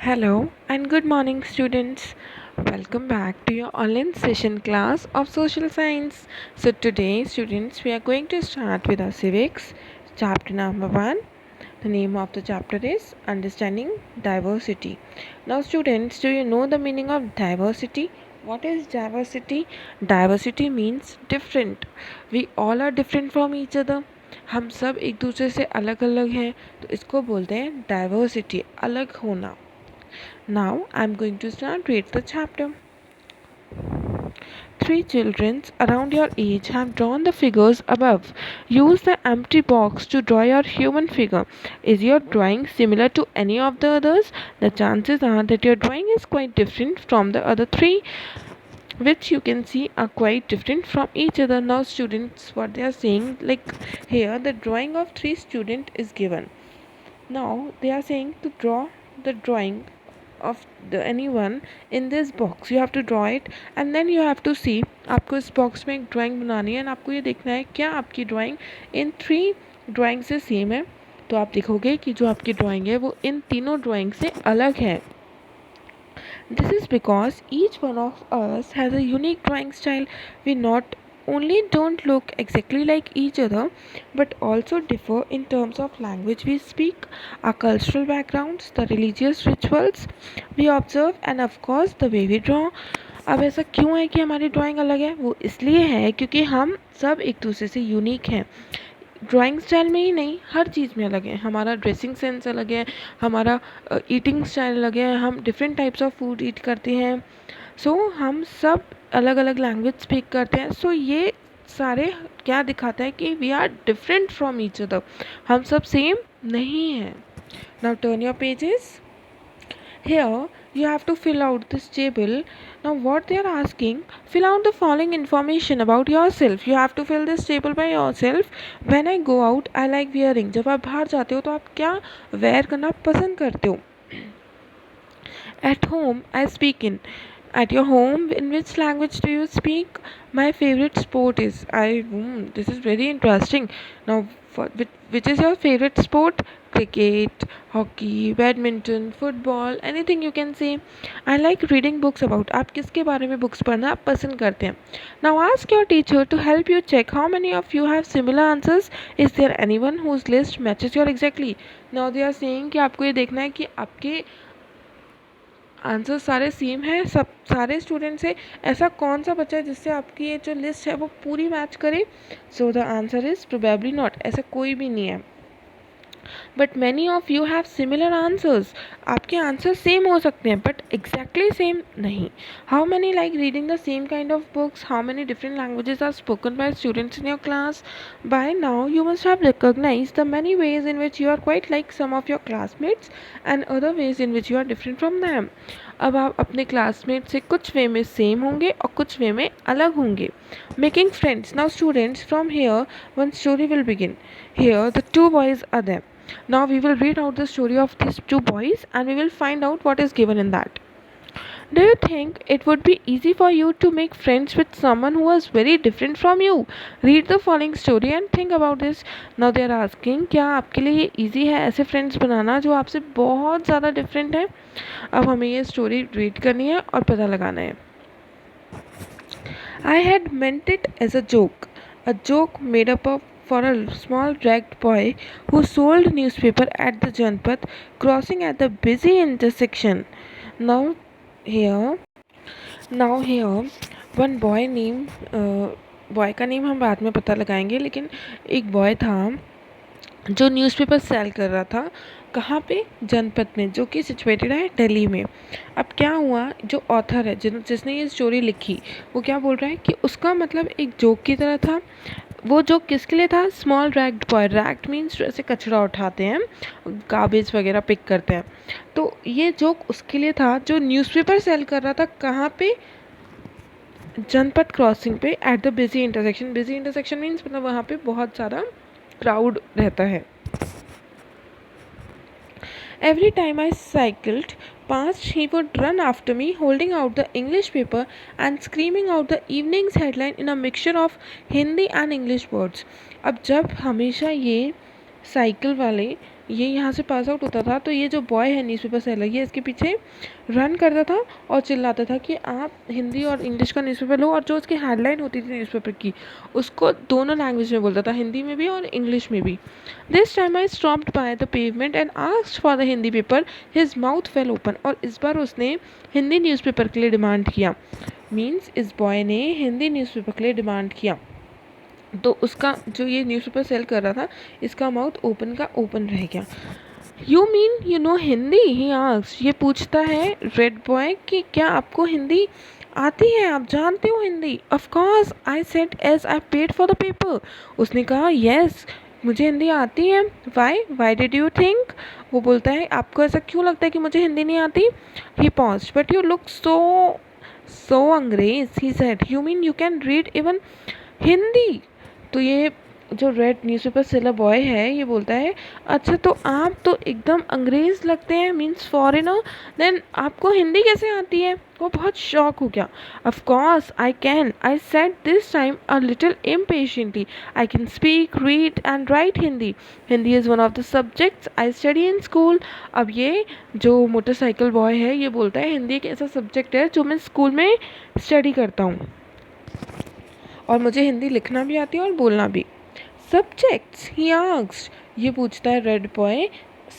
Hello and good morning, students. Welcome back to your online session class of social science. So, today, students, we are going to start with our civics, chapter number 1. The name of the chapter is Understanding Diversity. Now, students, do you know the meaning of diversity? What is diversity? Diversity means different. We all are different from each other. हम सब एक दूसरे से अलग अलग हैं, तो इसको बोलते हैं डाइवर्सिटी, अलग होना. Now I'm going to start read the chapter. Three children around your age have drawn the figures above. Use the empty box to draw your human figure. Is your drawing similar to any of the others? The chances are that your drawing is quite different from the other three, which you can see are quite different from each other. Now students, what they are saying, like here the drawing of three students is given. Now they are saying to draw the drawing of anyone in this box. You have to draw it and then you have to see आपको इस box में एक drawing बनानी है, and आपको ये देखना है क्या आपकी ड्राइंग इन थ्री ड्राइंग से सेम है. तो आप देखोगे कि जो आपकी ड्राइंग है वो इन तीनों ड्राइंग से अलग है. This is because each one of us has a unique drawing style. We not only don't look exactly like each other but also differ in terms of language we speak, our cultural backgrounds, the religious rituals we observe, and of course the way we draw. अब ऐसा क्यों है कि हमारी drawing अलग है? वो इसलिए है क्योंकि हम सब एक दूसरे से यूनिक हैं. ड्राइंग स्टाइल में ही नहीं, हर चीज़ में अलग है. हमारा ड्रेसिंग सेंस अलग है, हमारा ईटिंग स्टाइल अलग है, हम डिफरेंट टाइप्स ऑफ फूड ईट करते हैं. सो हम सब अलग अलग लैंग्वेज स्पीक करते हैं. सो ये सारे क्या दिखाता है कि we are different from each other. हम सब सेम नहीं हैं. Now turn your pages. Here you have to fill out this table. Now what they are asking, fill out the following information about yourself. You have to fill this table by yourself. When I go out I like wearing. जब आप बाहर जाते हो तो आप क्या wear करना पसंद करते हो? At home I speak in. At your home, in which language do you speak? My favorite sport is this is very interesting. Now, which is your favorite sport? Cricket, hockey, badminton, football, anything you can say. I like reading books about. आप किसके बारे में books पढ़ना पसंद करते हैं? Now ask your teacher to help you check how many of you have similar answers. Is there anyone whose list matches your exactly? Now they are saying कि आपको ये देखना है कि आपके आंसर सारे सेम हैं, सब सारे स्टूडेंट से. ऐसा कौन सा बच्चा है जिससे आपकी ये जो लिस्ट है वो पूरी मैच करे? So the answer is probably not. ऐसा कोई भी नहीं है. But many of you have similar answers. आपके आंसर सेम हो सकते हैं बट एग्जैक्टली सेम नहीं. How many like reading the same kind of books? How many different languages are spoken by students in your class? By now you must have recognise the many ways in which you are quite like some of your classmates and other ways in which you are different from them. अब आप अपने classmate से कुछ वे में same होंगे और कुछ वे में अलग होंगे. Making friends. Now students, from here one story will begin. Here the two boys are there. Now we will read out the story of these two boys and we will find out what is given in that. Do you think it would be easy for you to make friends with someone who was very different from you? Read the following story and think about this. Now they are asking, क्या आपके लिए ये easy है ऐसे friends बनाना जो आपसे बहुत ज़्यादा different है? अब हमें ये story read करनी है और पता लगाना है. I had meant it as a joke made up of for a small ragged boy who sold newspaper at the Janpat crossing at the busy intersection. Now here one boy named boy का name हम बाद में पता लगाएंगे, लेकिन एक boy था जो न्यूज़पेपर सेल कर रहा था. कहाँ पे? जनपद में, जो कि सिचुएटेड है दिल्ली में. अब क्या हुआ, जो ऑथर है जिसने ये स्टोरी लिखी वो क्या बोल रहा है कि उसका मतलब एक जोक की तरह था. वो जोक किसके लिए था? Small ragged boy. Ragged means जो ऐसे कचरा उठाते हैं, गार्बेज वगैरह पिक करते हैं. तो ये जोक उसके लिए था जो न्यूज़पेपर सेल कर रहा था. कहाँ पे? जनपद क्रॉसिंग पे at the busy intersection. Busy intersection means मतलब वहाँ पे बहुत सारा क्राउड रहता है. Every time I cycled past, he would run after me, holding out the English paper and screaming out the evening's headline in a mixture of Hindi and English words. अब जब हमेशा ये साइकिल वाले ये यहाँ से पास आउट होता था तो ये जो बॉय है न्यूज़पेपर सेलर, ये इसके पीछे रन करता था और चिल्लाता था कि आप हिंदी और इंग्लिश का न्यूज़पेपर लो, और जो उसकी हेडलाइन होती थी न्यूज़पेपर की उसको दोनों लैंग्वेज में बोलता था, हिंदी में भी और इंग्लिश में भी। This time I stopped by the pavement and asked for the Hindi paper, his mouth fail open. और इस बार उसने हिंदी न्यूज़पेपर के लिए डिमांड किया। मीन्स इस बॉय ने हिंदी न्यूज़पेपर के लिए डिमांड किया, तो उसका जो ये न्यूज़पेपर सेल कर रहा था इसका माउथ ओपन का ओपन रह गया। You mean you know Hindi, he asked. ये पूछता है रेड बॉय कि क्या आपको हिंदी आती है, आप जानते हो Hindi? Of course I said as I paid for the paper. उसने कहा यस, मुझे हिंदी आती है। Why did you think? वो बोलता है आपको ऐसा क्यों लगता है कि मुझे हिंदी नहीं आती? He paused, but you look so angrez, he said. You mean you can read even Hindi? तो ये जो रेड न्यूज़पेपर सेलर बॉय है ये बोलता है अच्छा तो आप तो एकदम अंग्रेज़ लगते हैं, मीन्स फॉरेनर, देन आपको हिंदी कैसे आती है? वो बहुत शॉक हो गया। Of course I can, I said this time a little impatiently, I can speak, read and right Hindi. Hindi is one of the subjects I study in school. अब ये जो मोटरसाइकिल बॉय है ये बोलता है हिंदी एक ऐसा सब्जेक्ट है जो मैं स्कूल में स्टडी करता हूँ और मुझे हिंदी लिखना भी आती है और बोलना भी। सब्जेक्ट्स, ही आस्क्ड। ये पूछता है रेड बॉय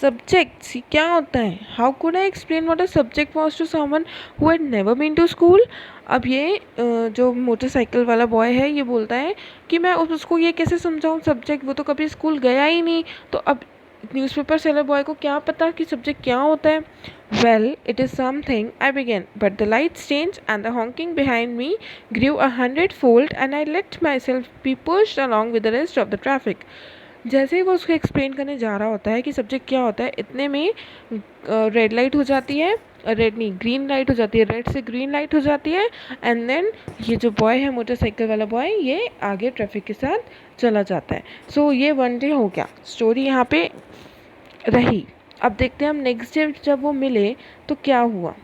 सब्जेक्ट्स क्या होता है? How could I explain what a subject was to someone who had never been to school? अब ये जो मोटरसाइकिल वाला बॉय है ये बोलता है कि मैं उसको ये कैसे समझाऊं सब्जेक्ट, वो तो कभी स्कूल गया ही नहीं। तो अब न्यूज़पेपर सेलर बॉय को क्या पता कि सब्जेक्ट क्या होता है? Well, it is something, I began, but the lights changed and the honking behind me grew 100-fold and I let myself be pushed along with the rest of the traffic. जैसे ही वो उसको explain करने जा रहा होता है कि subject क्या होता है, इतने में रेड लाइट हो जाती है, रेड नहीं ग्रीन लाइट हो जाती है, रेड से ग्रीन लाइट हो जाती है, एंड देन ये जो बॉय है मोटरसाइकिल वाला बॉय ये आगे ट्रैफिक के साथ चला जाता है। सो ये वन डे हो गया, स्टोरी यहाँ पे रही। अब देखते हैं हम नेक्स्ट डे जब वो मिले तो क्या हुआ।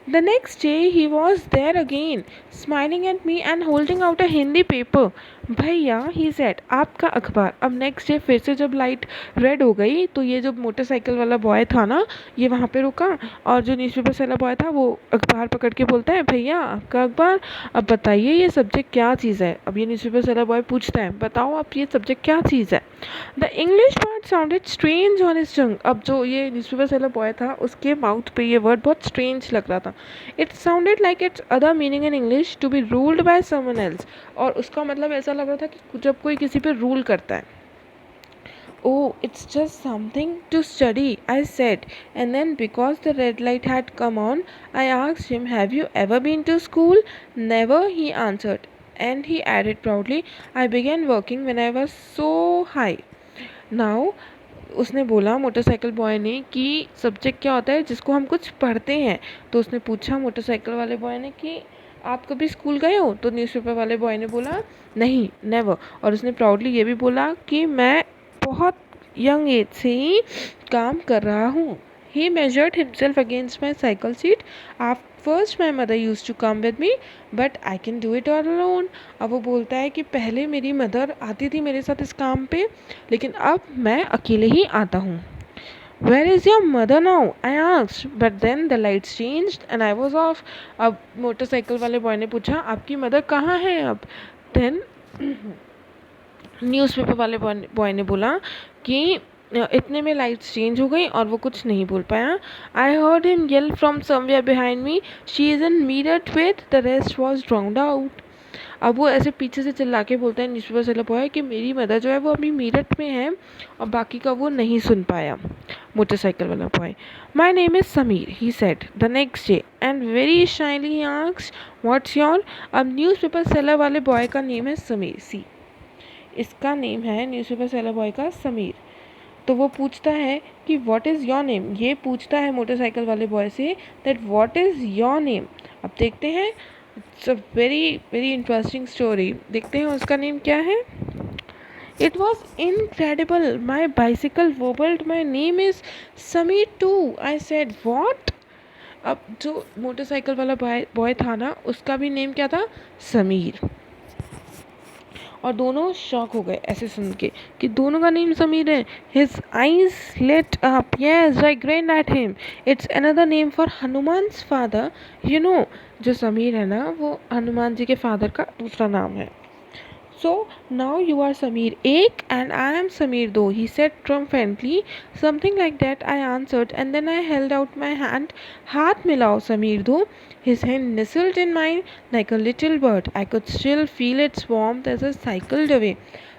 The next day he was there again, smiling at me and holding out a Hindi paper. भैया he said आपका अखबार। अब नेक्स्ट डे फिर से जब लाइट रेड हो गई तो ये जो मोटरसाइकिल वाला बॉय था ना ये वहाँ पे रुका और जो न्यूज़पेपर सेलर बॉय था वो अखबार पकड़ के बोलता है भैया आपका अखबार, अब बताइए ये सब्जेक्ट क्या चीज़ है। अब ये न्यूज़पेपर सेलर बॉय पूछता है बताओ आप ये सब्जेक्ट क्या चीज़ है। The English word sounded strange on his टंग। अब जो ये न्यूज़पेपर सेलर बॉय था उसके माउथ पे ये वर्ड बहुत स्ट्रेंज लग रहा था। It sounded like its other meaning in English to be ruled by someone else. और उसका मतलब ऐसा लग रहा था कि जब कोई किसी पे रूल करता है। Oh, it's just something to study, I said. And then because the red light had come on, I asked him, have you ever been to school? Never, he answered. And he added proudly, I began working when I was so high. Now, उसने बोला motorcycle boy ने कि subject क्या होता है जिसको हम कुछ पढ़ते हैं। तो उसने पूछा मोटरसाइकिल वाले बॉय ने कि आप कभी स्कूल गए हो? तो न्यूज़पेपर वाले बॉय ने बोला नहीं, नेवर। और उसने प्राउडली ये भी बोला कि मैं बहुत यंग एज से ही काम कर रहा हूँ। He measured himself against my cycle seat. At first my mother used to come with me, but I can do it all alone. अब वो बोलता है कि पहले मेरी मदर आती थी मेरे साथ इस काम पे, लेकिन अब मैं अकेले ही आता हूँ। Where is your mother now? I asked, but then the lights changed and I was off. अब मोटरसाइकिल वाले बॉय ने पूछा आपकी मदर कहाँ है अब? Then न्यूज़पेपर वाले बॉय ने बोला कि इतने में लाइट्स चेंज हो गई और वो कुछ नहीं बोल पाया। I heard him yell from somewhere behind me, she is in Meerut with the rest was drowned out. अब वो ऐसे पीछे से चिल्ला के बोलता है न्यूज़पेपर सेलर बॉय कि मेरी मदर जो है वो अभी मीरट में है और बाकी का वो नहीं सुन पाया। मोटरसाइकिल वाला boy, my name is Sameer, he said the next day and very shyly he asked what's your. अब न्यूज़पेपर सेलर वाले बॉय का नेम है समीर, सी इसका नेम है न्यूज़पेपर सेलर बॉय का समीर। तो वो पूछता है कि व्हाट इज़ योर नेम। ये पूछता है मोटरसाइकिल वाले बॉय से that what is your name. अब देखते हैं, it's a very very interesting story. देखते हैं उसका नेम क्या है। It was incredible, my bicycle wobbled, my name is Sameer too, I said what. अब जो मोटरसाइकिल वाला बॉय था ना उसका भी नेम क्या था? समीर। और दोनों शॉक हो गए ऐसे सुन के कि दोनों का नेम समीर है. His eyes lit up. Yes, I grinned at him. It's another name for हनुमान's father. You know, जो समीर है ना वो हनुमान जी के फादर का दूसरा नाम है. So now you are Sameer Ek and I am Sameer Do, he said triumphantly. Something like that, I answered, and then I held out my hand. Haath milao, Sameer Do. His hand nestled in mine like a little bird. I could still feel its warmth as I cycled away.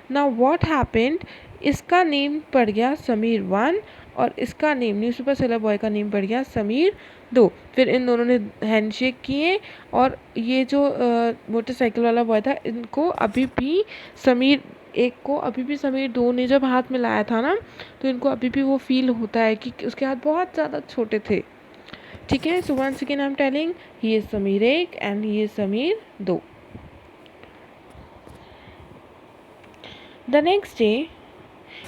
Now what happened? इसका name पड़ गया समीर 1 और इसका name newspaper seller boy का name पड़ गया समीर 2. फिर इन दोनों ने हैंडशेक किए और ये जो मोटरसाइकिल वाला बॉय था इनको अभी भी समीर 1 को अभी भी समीर 2 ने जब हाथ मिलाया था ना तो इनको अभी भी वो फील होता है कि उसके हाथ बहुत ज़्यादा छोटे थे. ठीक है. So once again I am telling he is Sameer 1 and he is Sameer 2. The next day,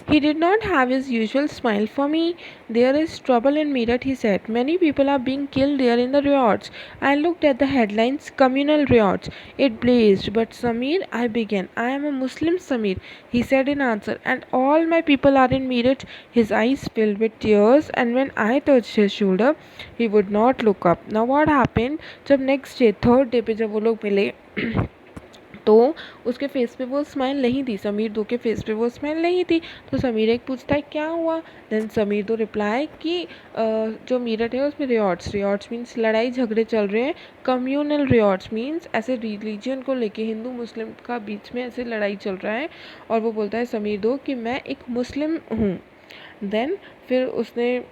he did not have his usual smile for me. There is trouble in Meerut, he said. Many people are being killed there in the riots. I looked at the headlines, communal riots. It blazed. But Sameer, I began. I am a Muslim, Sameer, he said in answer. And all my people are in Meerut. His eyes filled with tears. And when I touched his shoulder, he would not look up. Now what happened? जब next day, third day पे जब वो लोग मिले तो उसके face पे वो स्माइल नहीं थी. समीर 2 के फेस पे वो स्माइल नहीं थी. तो समीर 1 पूछता है क्या हुआ. देन समीर 2 रिप्लाई कि जो मीरठ है उसमें रियॉट्स मीन्स लड़ाई झगड़े चल रहे हैं. कम्यूनल रियॉट्स मीन्स ऐसे रिलीजन को लेके हिंदू मुस्लिम का बीच में ऐसे लड़ाई चल रहा है. और वो बोलता है समीर 2 कि मैं एक मुस्लिम हूँ. देन फिर उसने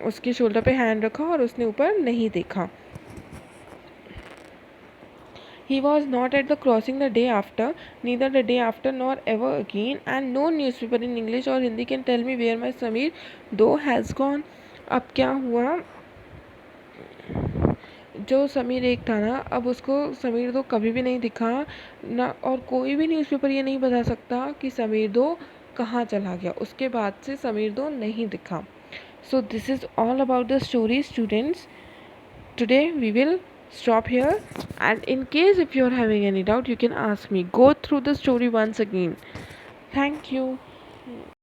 उसके शोल्डर पे हैंड रखा और उसने ऊपर नहीं देखा. He was not at the crossing the day after, neither the day after nor ever again, and no newspaper in English or Hindi can tell me where my Sameer Do has gone. अब क्या हुआ, जो समीर 1 था ना अब उसको समीर 2 कभी भी नहीं दिखा ना, और कोई भी न्यूज़पेपर ये नहीं बता सकता कि समीर 2 कहाँ चला गया. उसके बाद से समीर 2 नहीं दिखा. So this is all about the story, students. Today we will stop here, and in case if you are having any doubt you can ask me. Go through the story once again. Thank you.